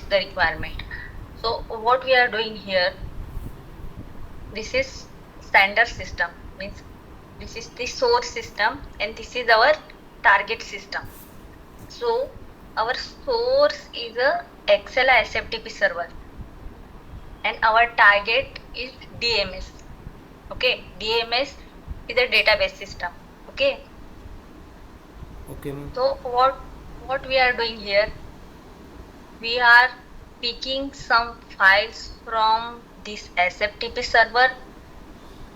the requirement. So what we are doing here, this is standard system, means this is the source system and this is our target system. So our source is a Excela SFTP server and our target is DMS. Okay, DMS is a database system. Okay. Okay, ma'am. So what we are doing here, we are picking some files from this SFTP server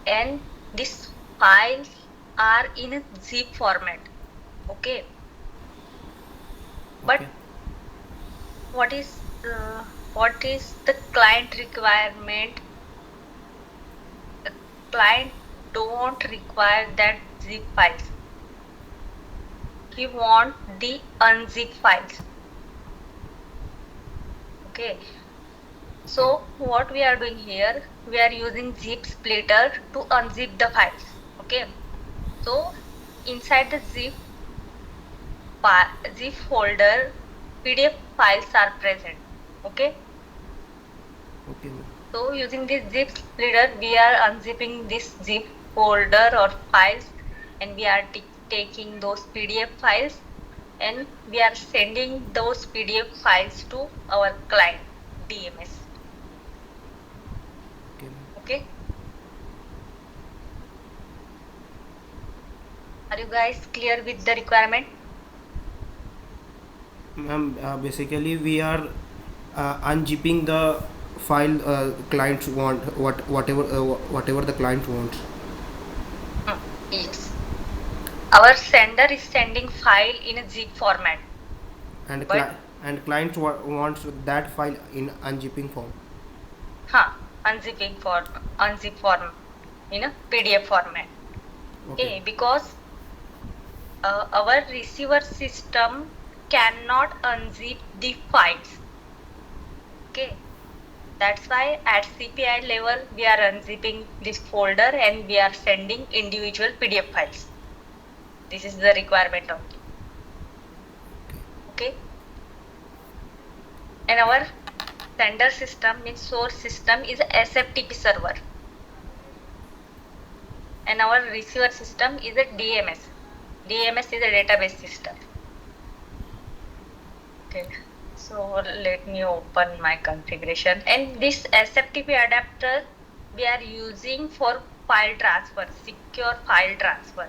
and these files are in a zip format. Okay. But Okay. what is the client requirement? The client don't require that zip files. He want the unzip files. Okay. So what we are doing here, we are using zip splitter to unzip the files. Okay. So inside the zip folder, PDF files are present. Okay. Okay, ma'am. So using this zip splitter, we are unzipping this zip folder or files and we are taking those PDF files and we are sending those PDF files to our client DMS. Okay, ma'am. Okay. Are you guys clear with the requirement? Ma'am, basically we are unzipping the file clients want, whatever the client wants. Yes. Our sender is sending file in a zip format. And But client wants that file in unzipping form. unzip form in a PDF format. Okay, because our receiver system cannot unzip the files. Okay, that's why at CPI level we are unzipping this folder and we are sending individual PDF files. This is the requirement of it. Okay, and our sender system means source system is a SFTP server and our receiver system is a DMS. DMS is a database system. Okay, so let me open my configuration and this SFTP adapter we are using for file transfer, secure file transfer.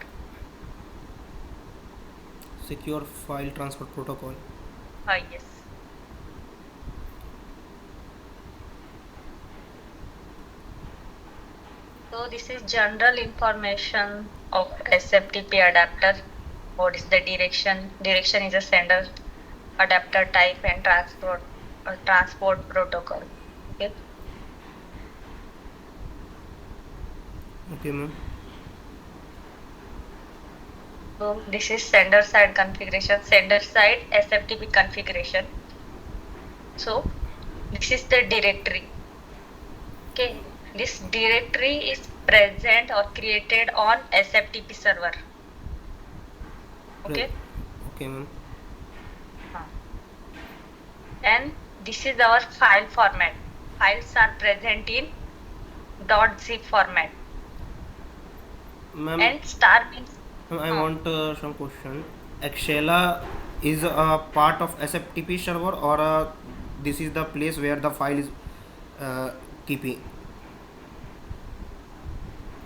Secure file transfer protocol. Yes. So this is general information of SFTP adapter. What is the direction? Direction is a sender, adapter type and transport protocol. Okay. Okay, ma'am. So this is sender side configuration, sender side SFTP configuration. So this is the directory. Okay. This directory is present or created on SFTP server. Okay. Okay, ma'am. And this is our file format. Files are present in .zip format. Ma'am, And star means. I want some question. Excela is a part of SFTP server, or this is the place where the file is keeping?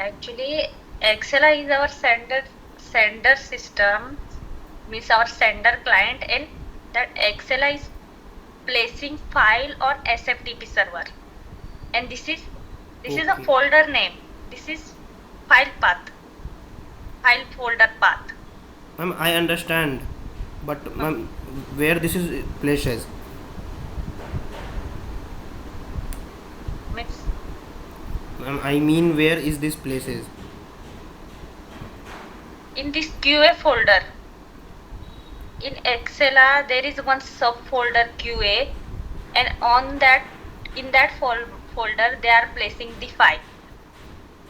Actually, Excela is our sender system, means our sender client, and that Excela is placing file on SFTP server. And this is a folder name. This is file path. File folder path. Ma'am, I understand, but ma'am, where this is places? Means Ma'am, I mean, where is this places? in this QA folder. In Excela, there is one subfolder QA, and in that folder, they are placing the file.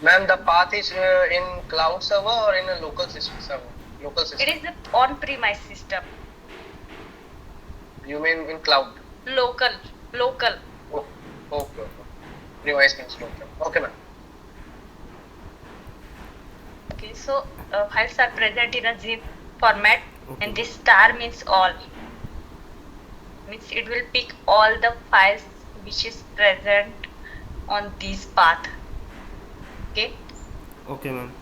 Ma'am, the path is in cloud server or in a local system server? Local system. It is the on-premise system. You mean in cloud? Local. Local. Oh, okay, okay. Device means local. Okay, ma'am. Okay, so files are present in a zip format, Okay, and ma'am. this star means all. Means it will pick all the files which is present on this path. Okay, Okay, ma'am.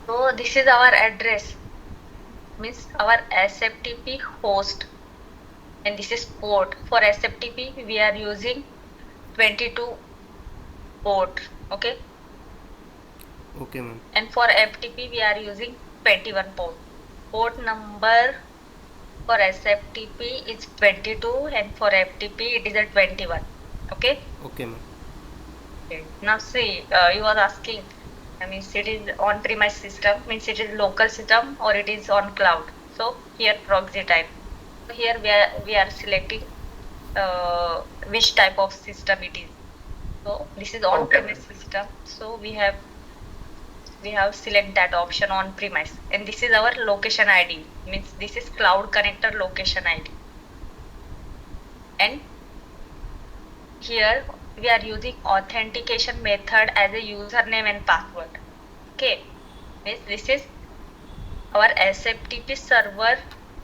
so this is our address, means our SFTP host, and this is port. For SFTP, we are using 22 port. Okay, Okay, ma'am. and for FTP, we are using 21 port. Port number for SFTP is 22, and for FTP it is a 21. Okay. Okay, ma'am. Okay. Now see, you was asking, I mean, it is on-premise system, means it is local system or it is on cloud. So here proxy type. So here we are selecting which type of system it is. So this is Okay, on-premise ma'am. system. So we have select that option on premise, and this is our location ID, means this is cloud connector location ID. And here we are using authentication method as a username and password. Okay, means this is our SFTP server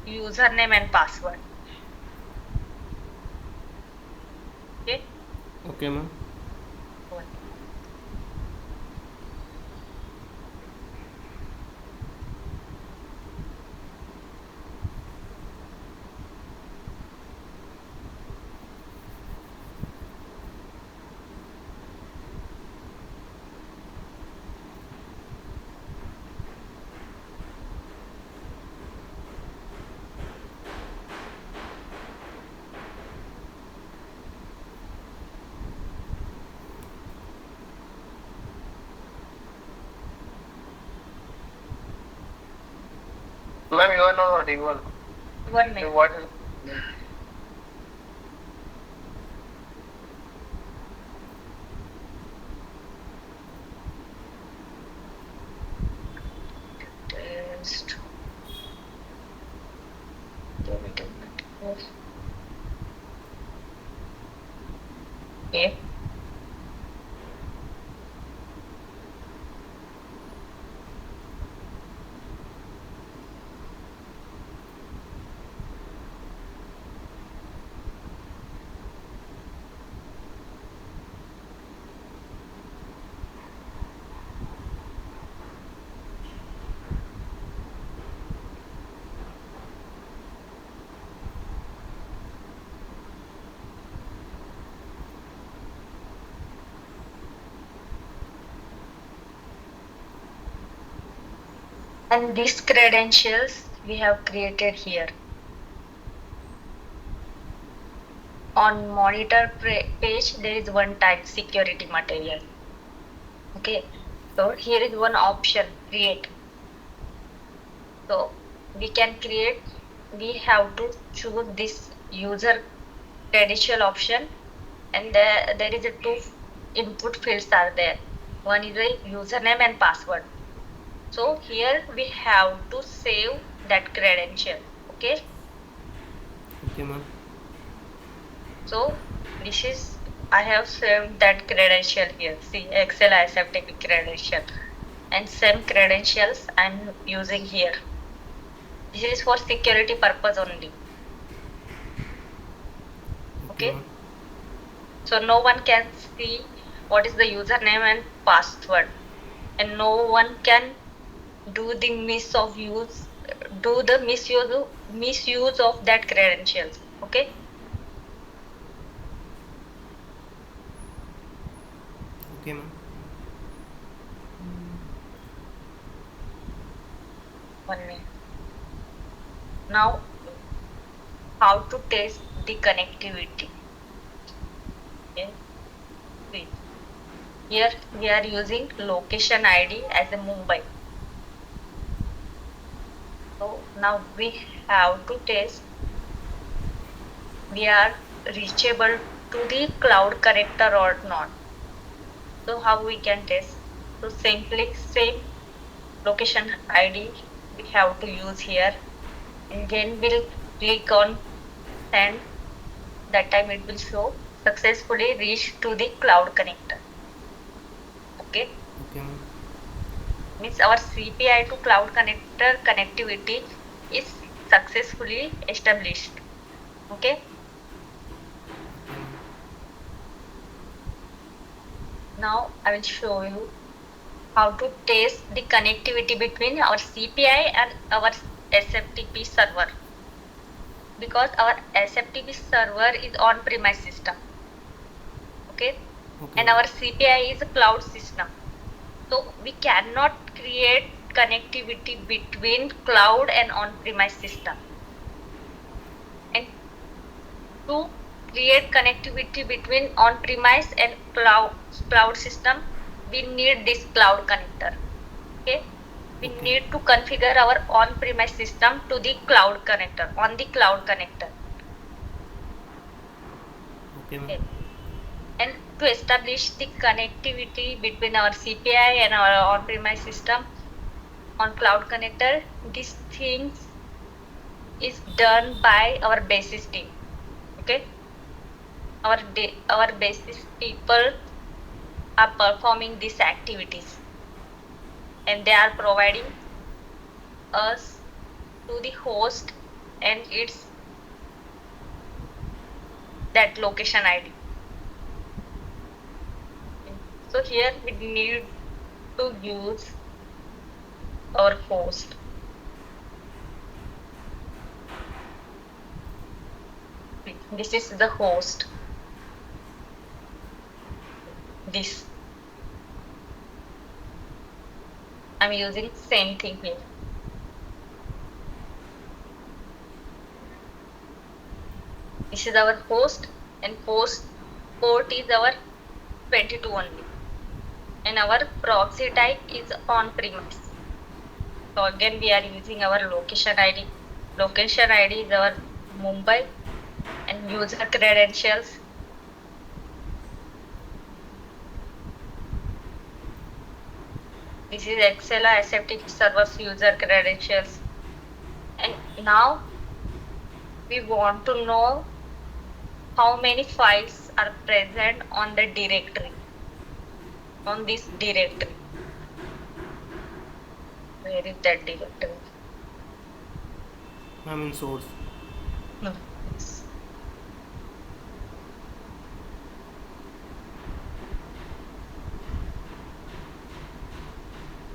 username and password. Okay. Okay, ma'am. Ma'am, you are not audible. One minute. What is? Test. Okay. And these credentials we have created here. On monitor page, there is one type security material. Okay, so here is one option, create. So we can create, we have to choose this user credential option, and there is a two input fields are there. One is a username and password. So here we have to save that credential. Okay. Okay, ma'am. So this is, I have saved that credential here. See, Excela SFTP credential, and same credentials I'm using here. This is for security purpose only. Okay, Okay. ma'am. So no one can see what is the username and password, and no one can do the misuse of that credentials. Okay. Okay, ma'am. One minute. Now, how to test the connectivity? Okay. See. Here we are using location ID as a Mumbai. So now we have to test we are reachable to the cloud connector or not. So how we can test? So simply same location ID we have to use here, and then we'll click on send. that time it will show successfully reached to the cloud connector. Okay, Okay, ma'am. means our CPI to cloud connector connectivity is successfully established. Okay, now I will show you how to test the connectivity between our CPI and our SFTP server, because our SFTP server is on-premise system. Okay, Okay, and ma'am. our CPI is a cloud system. So we cannot create connectivity between cloud and on-premise system. And to create connectivity between on-premise and cloud system, we need this cloud connector. Okay, we Okay, need to configure our on-premise system to the cloud connector, on the cloud connector. okay, ma'am. Okay, and to establish the connectivity between our CPI and our on-premise system on cloud connector, these things is done by our basis team. Okay, our basis people are performing these activities, and they are providing us to the host and its that location ID. So here we need to use our host. This is the host. This I'm using same thing here. This is our host, and host port is our 22 only, and our proxy type is on premise. So again we are using our location ID. Location ID is our Mumbai, and user credentials. This is Excela SFTP server's user credentials. And now we want to know how many files are present on the directory, on this directory. Where is that directory? I'm in source. No. Yes.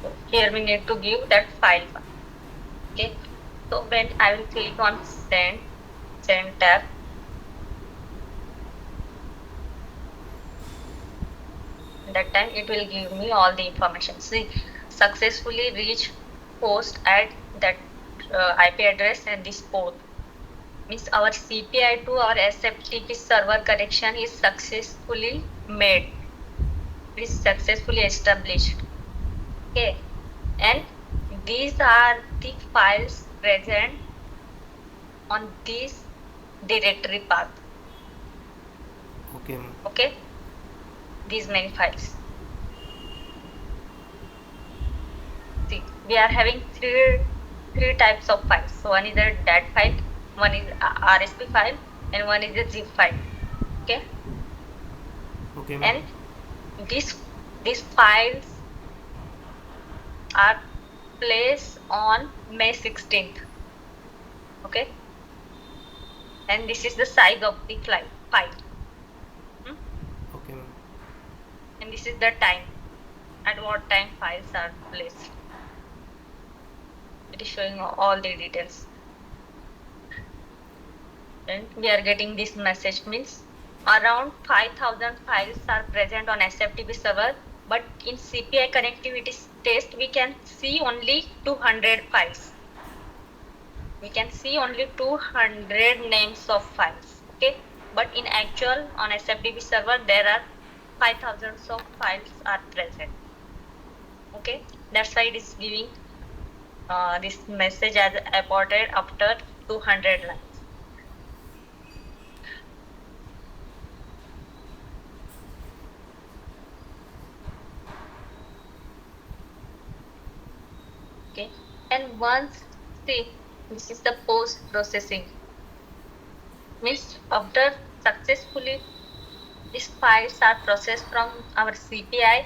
So here we need to give that file. Okay. So when I will click on send tab, that time it will give me all the information. See, successfully reach host at that IP address and this port. Means our CPI to our SFTP server connection is successfully made. It is successfully established. Okay, and these are the files present on this directory path. Okay, ma'am. Okay, these many files. See, we are having three types of files. So one is a DAT file, one is a RSP file, and one is a zip file. Okay, Okay, ma'am. and these files are placed on May 16th. Okay, and this is the size of the file. Okay, ma'am. And this is the time, at what time files are placed. It is showing all the details. And we are getting this message, means around 5,000 files are present on SFTP server, but in CPI connectivity test we can see only 200 files. We can see only 200 names of files. Okay, but in actual on SFTP server there are 5,000 of files are present. Okay, that's why it is giving this message as aborted after 200 lines. Okay, and once, see, this is the post processing, means after successfully these files are processed from our CPI,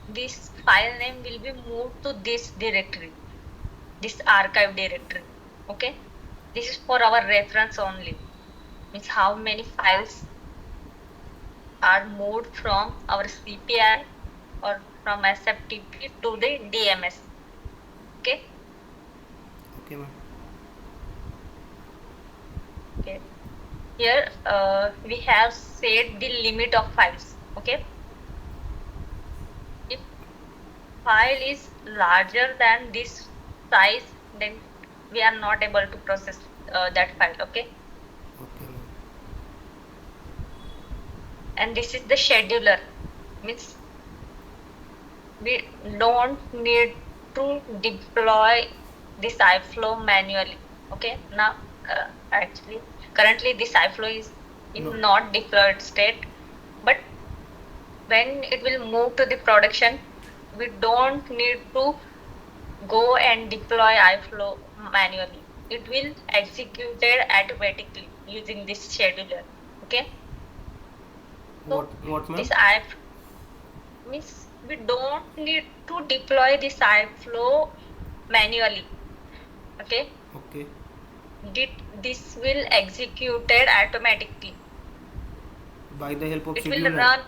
this file name will be moved to this directory, this archive directory. Okay, this is for our reference only. Means how many files are moved from our CPI or from SFTP to the DMS. Okay. Okay, ma'am. Okay. Here we have set the limit of files. Okay. If file is larger than this size, then we are not able to process that file. Okay. Okay, ma'am. And this is the scheduler. Means we don't need to deploy this iFlow manually. Okay. Now, actually, currently this iFlow is No. in not deployed state, but when it will move to the production, we don't need to go and deploy iFlow manually. It will execute it automatically using this scheduler. Okay. So What, ma'am? this I means we don't need to deploy this iFlow manually. Okay. Okay. This will execute it automatically. By the help of It will scheduler. run,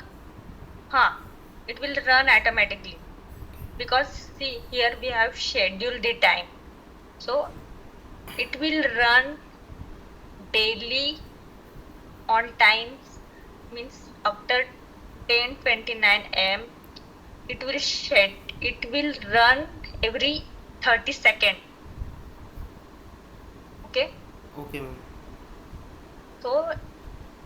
it will run automatically because see here we have scheduled the time. So it will run daily on times, means after 10:29 am it will run every 30 seconds. Okay. Okay, ma'am. So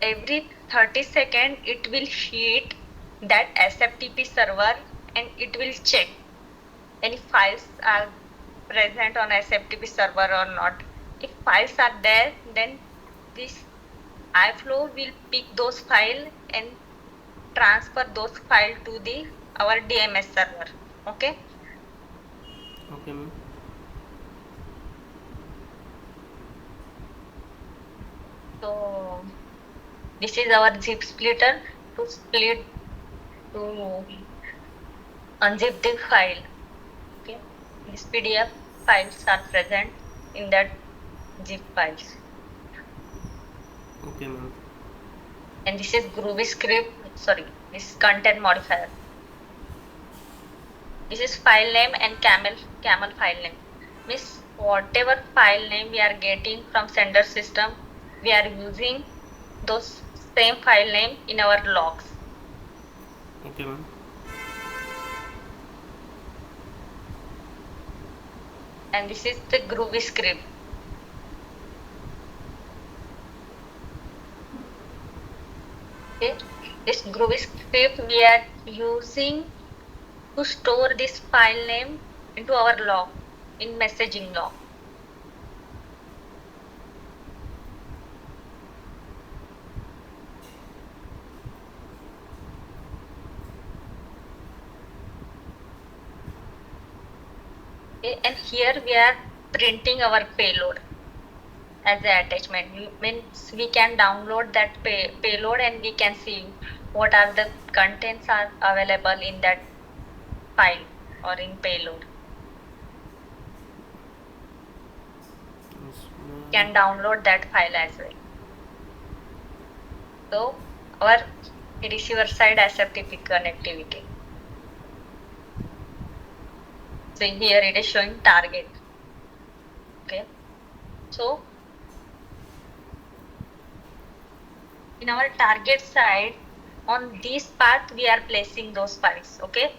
every 30 seconds it will hit that SFTP server and it will check any files are present on SFTP server or not. If files are there, then this iFlow will pick those files and transfer those files to the our DMS server. Okay. Okay, ma'am. So this is our zip splitter to unzip the file. Okay. These PDF files are present in that zip files. Okay, ma'am. And this is Groovy script. Sorry, this is content modifier. This is file name and camel file name. Means whatever file name we are getting from sender system, we are using those same file name in our logs. Okay, ma'am. And this is the Groovy script. Okay. This Groovy script we are using to store this file name into our log in messaging log. Okay. And here we are printing our payload as an attachment. Means we can download that payload and we can see what are the contents are available in that file or in payload. Yes, Can download that file as well. So our receiver side SFTP connectivity. So here it is showing target. Okay. So in our target side, on this path we are placing those files. Okay.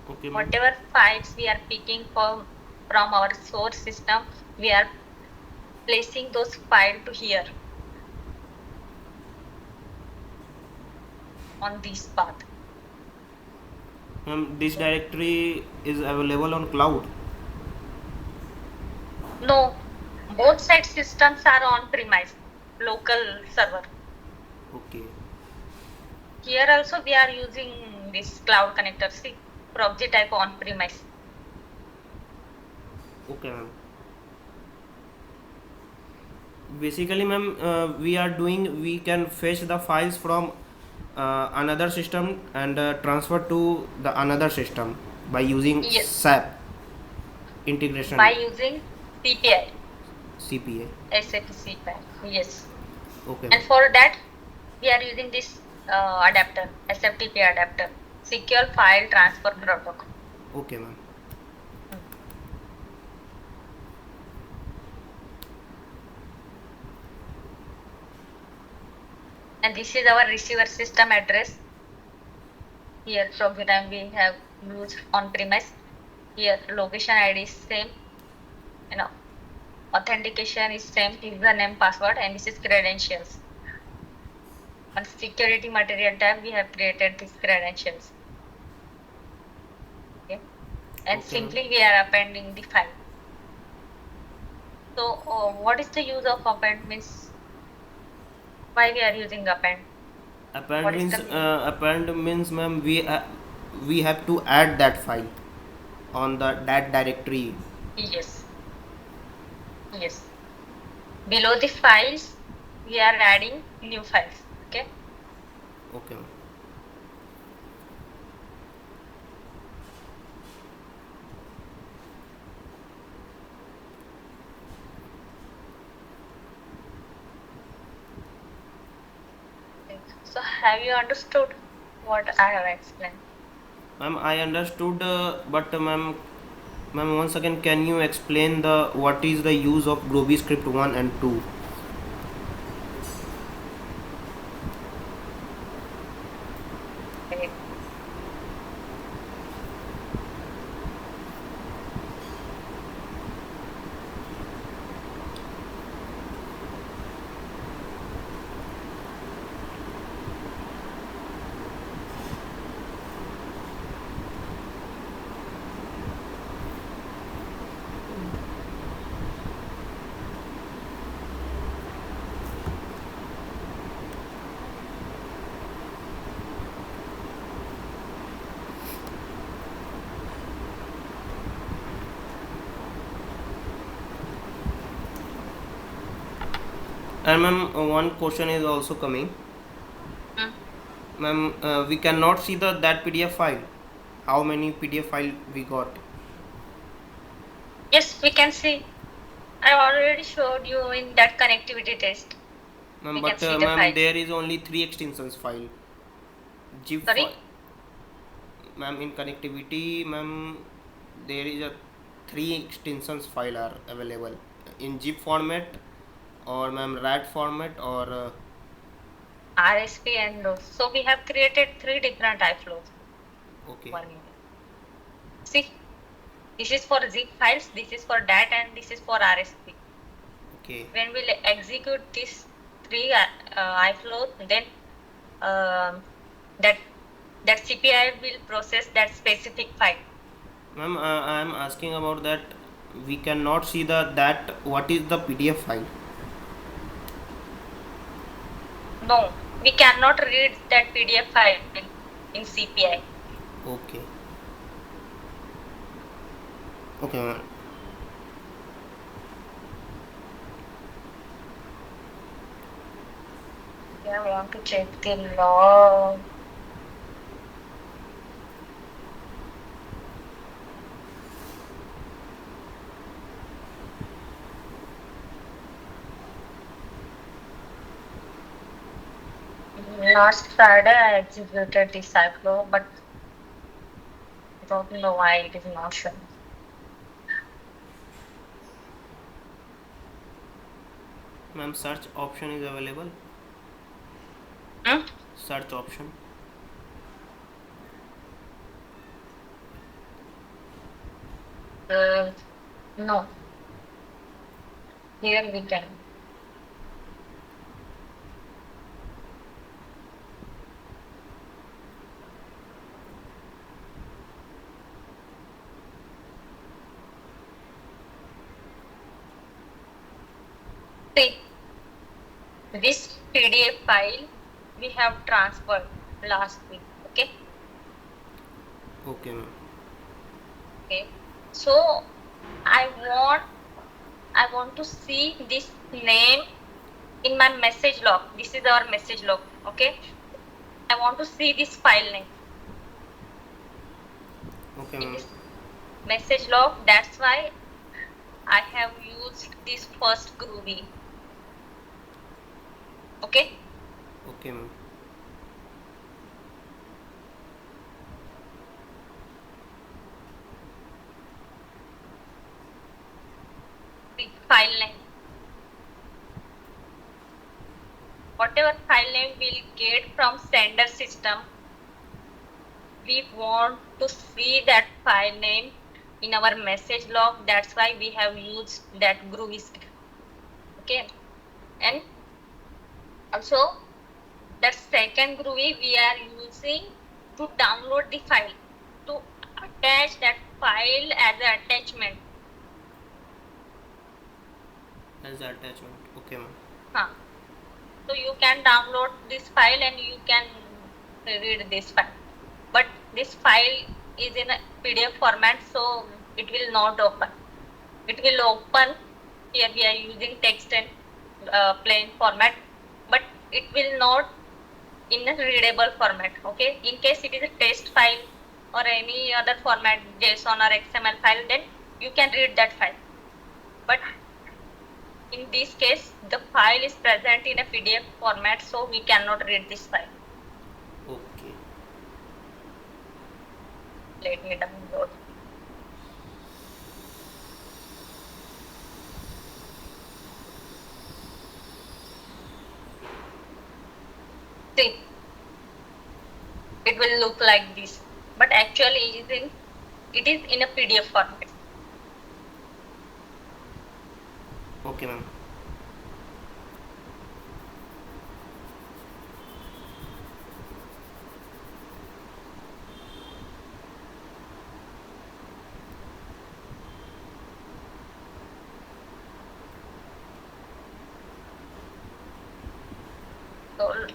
Okay, ma'am. Whatever files we are picking from our source system, we are placing those files to here on this path. This directory is available on cloud. No, both side systems are on premise, local server. Okay. Here also we are using this cloud connector, see, proxy type on premise. Okay, ma'am. Basically, ma'am, we can fetch the files from another system and transfer to the another system by using Yes, SAP integration by using CPI, CPA. SAP CPI. Yes, Okay, and ma'am. for that we are using this adapter, SFTP adapter, secure file transfer protocol. Okay, ma'am. Hmm. And this is our receiver system address. Here program we have used on premise. Here location ID is same, you know, authentication is same, username, password, and this is credentials. On security material tab, we have created these credentials. Okay, and Okay, ma'am. simply we are appending the file. So, what is the use of append? Means why we are using append? What is the meaning? Append means, ma'am, we have to add that file on the that directory. Yes, yes. Below the files, we are adding new files. Okay. Okay, ma'am. So, have you understood what I have explained? Ma'am, I understood, but ma'am, once again, can you explain the what is the use of Groby script 1 and 2? Okay. And ma'am, one question is also coming. Hmm. Ma'am, we cannot see the that PDF file. How many PDF file we got? Yes, we can see. I already showed you in that connectivity test. Ma'am, We can but see the ma'am, files. there is only three extensions file. Zip Sorry? file. Ma'am, in connectivity, ma'am, there is a three extensions file are available in zip format or ma'am RAT format or RSP and those. So we have created three different iflows. okay, 1 minute. See, this is for zip files, this is for DAT, and this is for RSP. okay, When we execute these three iflows, then um that CPI will process that specific file. ma'am. I am asking about that. We cannot see the that what is the PDF file. No, we cannot read that PDF file in CPI. Okay, okay, ma'am. I want to check the log. Last Friday I executed the cyclo, but I don't know why it is not showing. Ma'am, search option is available. Hmm? Search option. Uh, no, here we can. See, this PDF file we have transferred last week. Okay. Okay, ma'am. Okay. So I want I want to see this name in my message log, this is our message log. Okay, I want to see this file name Okay, in ma'am. this message log. That's why I have used this first Groovy. Okay. Okay, ma'am. The file name, whatever file name we'll get from sender system, we want to see that file name in our message log. That's why we have used that Groovy script. Okay, and also that second Groovy we are using to download the file, to attach that file as an attachment. As the attachment. Okay, ma'am. Huh. So you can download this file and you can read this file. But this file is in a PDF format, so it will not open. It will open. Here we are using text and plain format, but it will not in a readable format. Okay, in case it is a text file or any other format, JSON or XML file, then you can read that file. But in this case, the file is present in a PDF format, so we cannot read this file. Okay. Let me download. See, it will look like this, but actually it is in a PDF format. Okay, ma'am. So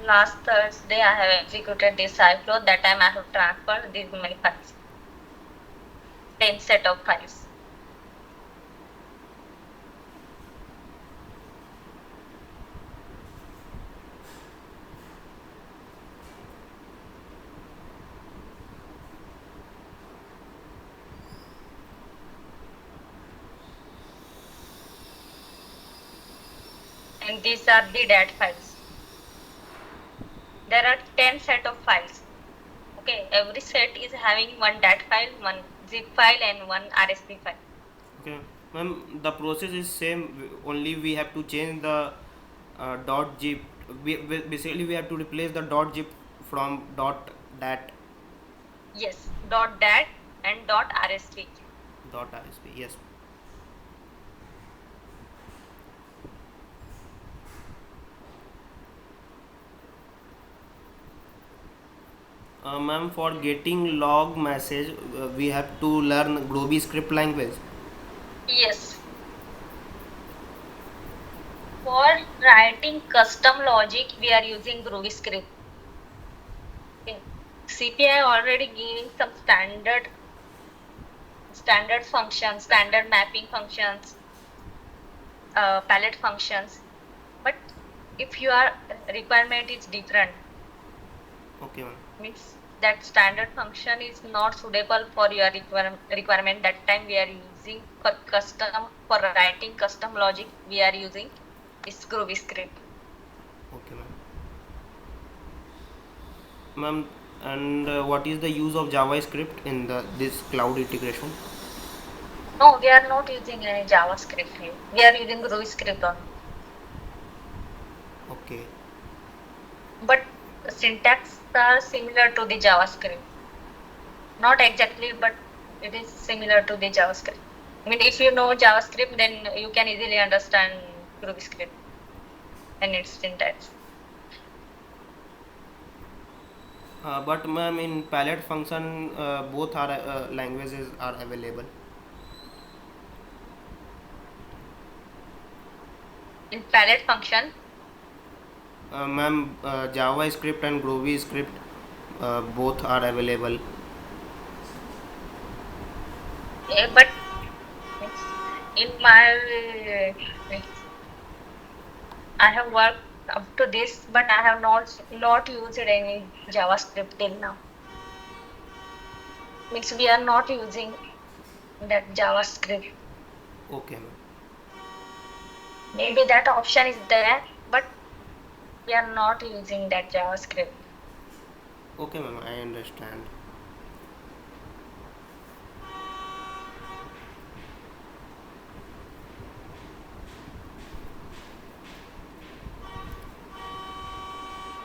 last Thursday I have executed this iFlow. That time I have transferred these many files, 10 set of files. And these are the DAT files. There are 10 set of files. Okay, every set is having one DAT file, one zip file, and one RSP file. Okay, ma'am. The process is same. Only we have to change the dot zip. Basically we have to replace the dot zip from dot dat Yes, dot DAT and dot RSP. dot rsp. Yes. Ma'am, for getting log message, we have to learn Groovy script language. Yes. For writing custom logic, we are using Groovy script. Okay. CPI already giving some standard functions, standard mapping functions, palette functions. But if your requirement is different, Okay, ma'am. means that standard function is not suitable for your requirement, that time we are using for writing custom logic, we are using this Groovy script. Okay, ma'am. Ma'am, and what is the use of JavaScript in this cloud integration? No, we are not using any JavaScript here. We are using Groovy script only. Okay. But syntax are similar to the JavaScript. Not exactly, but it is similar to the JavaScript. I mean, if you know JavaScript, then you can easily understand Groovy script and its syntax. But ma'am, in palette function, both are languages are available. In palette function, Ma'am, JavaScript and Groovy script both are available. but in my I have worked up to this, but I have not used any JavaScript till now. Means we are not using that JavaScript. Okay, ma'am. Maybe that option is there, but we are not using that JavaScript. Okay, ma'am. I understand.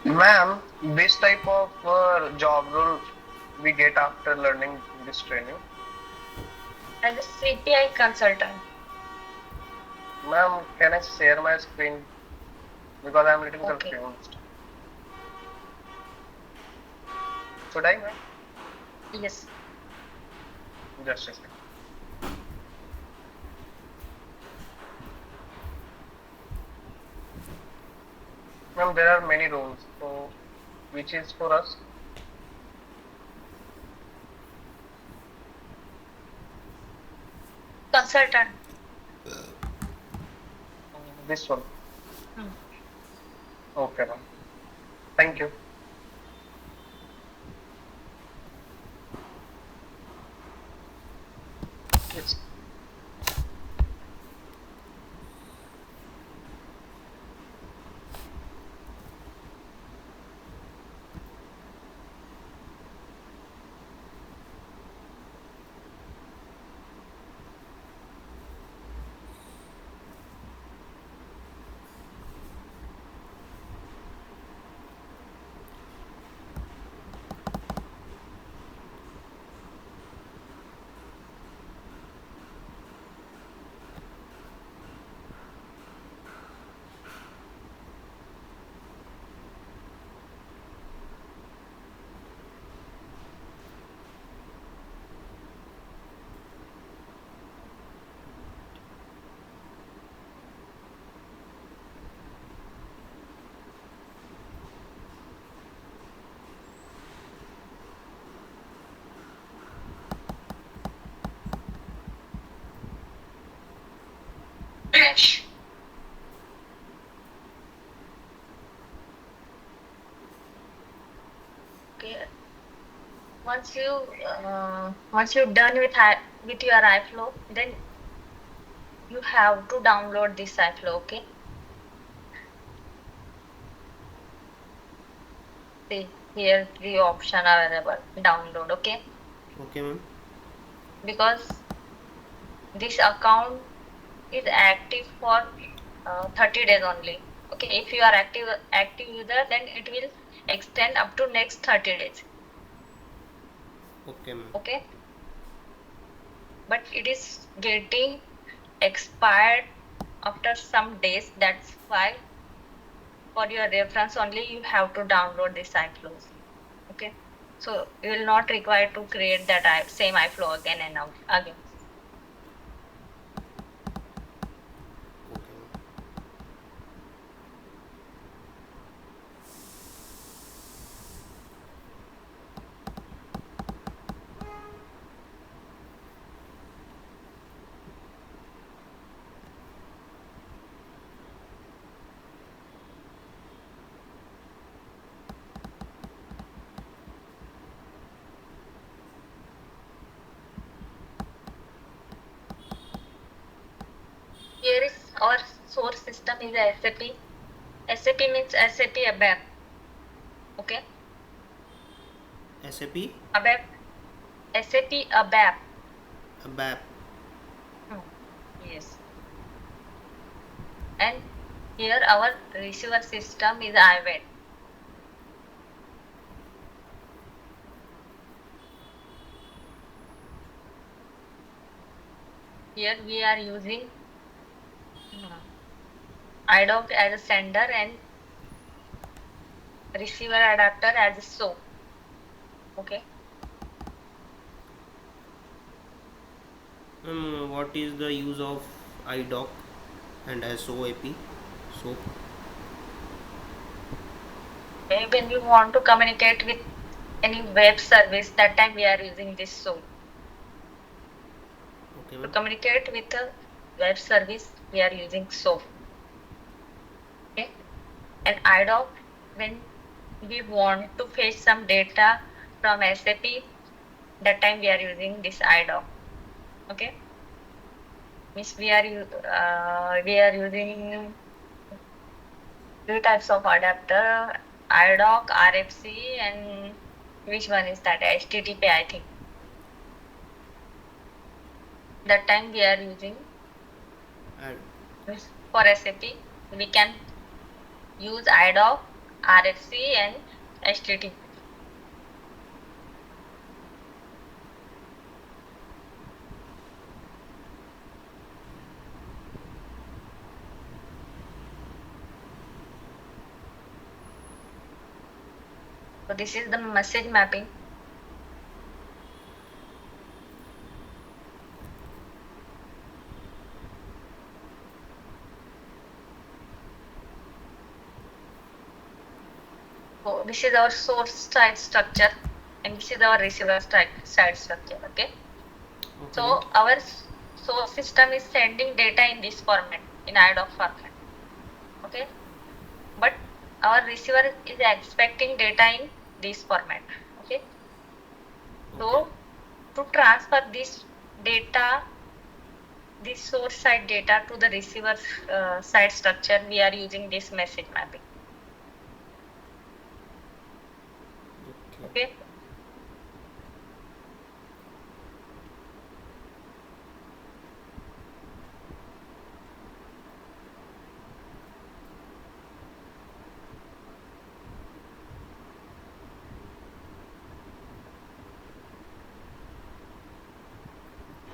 Ma'am, this type of job role we get after learning this training. As a CPI consultant. Ma'am, can I share my screen? Because I'm a little Okay. confused. Should I, ma'am? Yes. Just a second. Ma'am, there are many roles. So, which is for us? Consultant. This one. Hmm. Okay, ma'am. Thank you. Yes. Okay. Once you're done with your iFlow, then you have to download this iFlow. Okay. See here three option are available. Download. Okay. Okay, ma'am. Because this account is active for 30 days only. Okay. If you are active user, then it will extend up to next 30 days. Okay, ma'am. Okay. But it is getting expired after some days. That's why for your reference only you have to download this iFlows. Okay. So you will not require to create that same iFlow again and again. Okay, ma'am. Here is our source system is SAP. SAP means SAP ABAP. Okay. SAP. ABAP. SAP ABAP. ABAP. Yes. And here our receiver system is IWAT. Here we are using IDOC as a sender and receiver adapter as a SOAP. Okay. What is the use of iDoc and SOAP? SOAP. When we want to communicate with any web service, that time we are using this SOAP. Okay, To ma'am. communicate with a web service, we are using SOAP. Okay. And IDOC, when we want to fetch some data from SAP, that time we are using this IDOC. Okay, means we are using two types of adapter: IDOC, RFC, and which one is that? HTTP, I think. That time we are using And for SAP. We can use IDOC, RFC, and HTTP. So this is the message mapping. So this is our source side structure, and this is our receiver side structure. Okay. So our source system is sending data in this format, in IDOC format. Okay. But our receiver is expecting data in this format. Okay. So to transfer this data, this source side data to the receiver side structure, we are using this message mapping. Okay.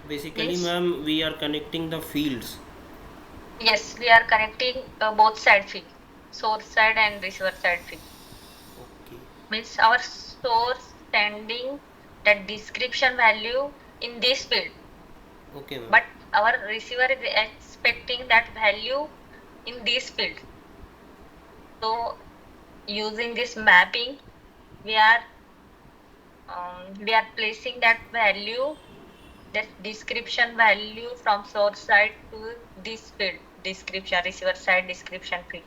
basically, Yes. ma'am, we are connecting the fields. Yes, we are connecting both side field, source side and receiver side field. Okay. Means our source sending the description value in this field, Okay, ma'am. but our receiver is expecting that value in this field. So using this mapping, we are placing that value, that description value from source side to this field, description, receiver side description field.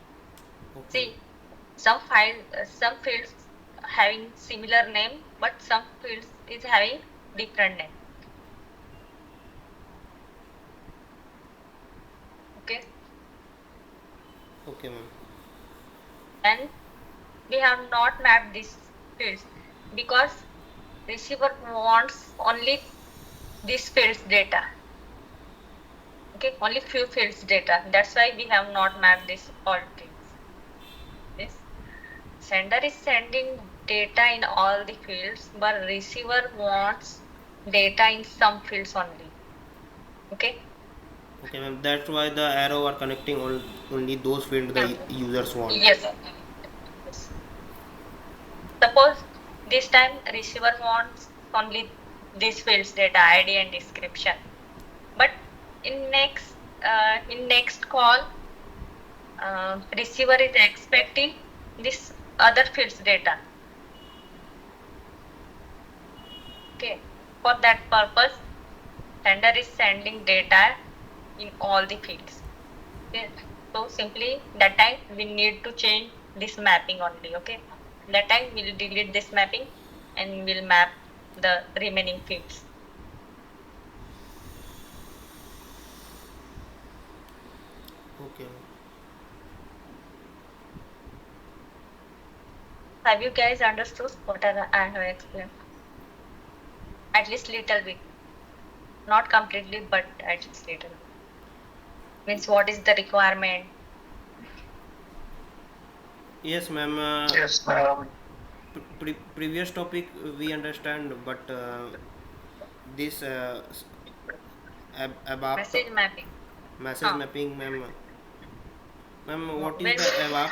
Okay. See, some fields having similar name, but some fields is having different name. Okay. Okay, ma'am. And we have not mapped these fields because receiver wants only this fields data. Okay, only few fields data. That's why we have not mapped this all fields. This sender is sending data in all the fields, but receiver wants data in some fields only. Okay. Okay, ma'am. That's why the arrow are connecting only those fields the users want. Yes. Yes. Suppose this time receiver wants only these fields data, ID and description. But in next call, receiver is expecting this other fields data. Okay. For that purpose, sender is sending data in all the fields. Okay. So simply that time we need to change this mapping only. Okay. That time we'll delete this mapping and we'll map the remaining fields. Okay. Have you guys understood what I have explained? At least little bit. Not completely, but at least little bit. Means what is the requirement? Yes, ma'am. Yes, ma'am. Previous topic we understand, but this about Message mapping. message mapping, ma'am. Ma'am, No, what is the ABAP?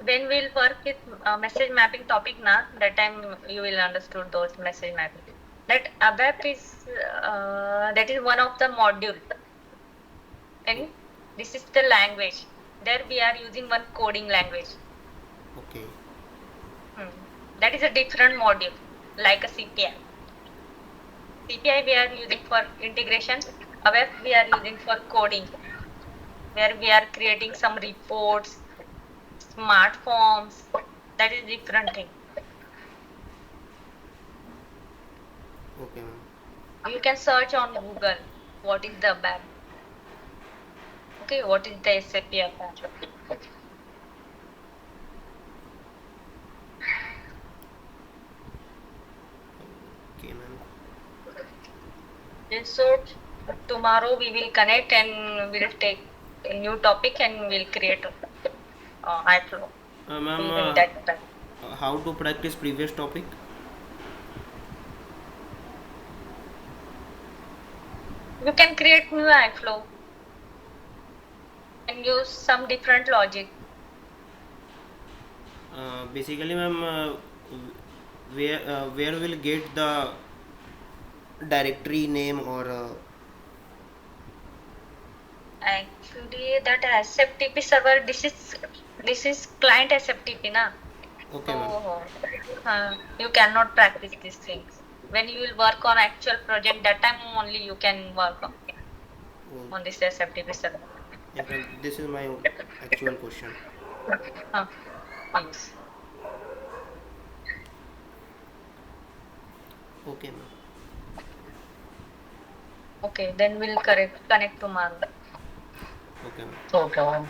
when we'll work with message mapping topic now, that time you will understood those message mapping. That ABAP is that is one of the module, and this is the language. There we are using one coding language. Okay. That is a different module, like a CPI. CPI we are using for integration. ABAP we are using for coding, where we are creating some reports, smart forms, that is different thing. Okay, ma'am. You can search on Google what is the BAM. Okay, what is the SAP BAM? Okay, ma'am. Yes, so tomorrow we will connect and we'll take a new topic and we'll create iFlow Ma'am, using that time. how to practice previous topic? You can create new iFlow and use some different logic. Basically, ma'am, where will get the directory name or Actually, that SFTP server, this is client SFTP, na. okay, ma'am. So you cannot practice these things. When you will work on actual project, that time only you can work Oh, on this SFTP server. yes, ma'am. This is my actual question. Huh. Yes. Okay, ma'am. Okay, then we'll connect tomorrow. Okay, ma'am. Okay, ma'am.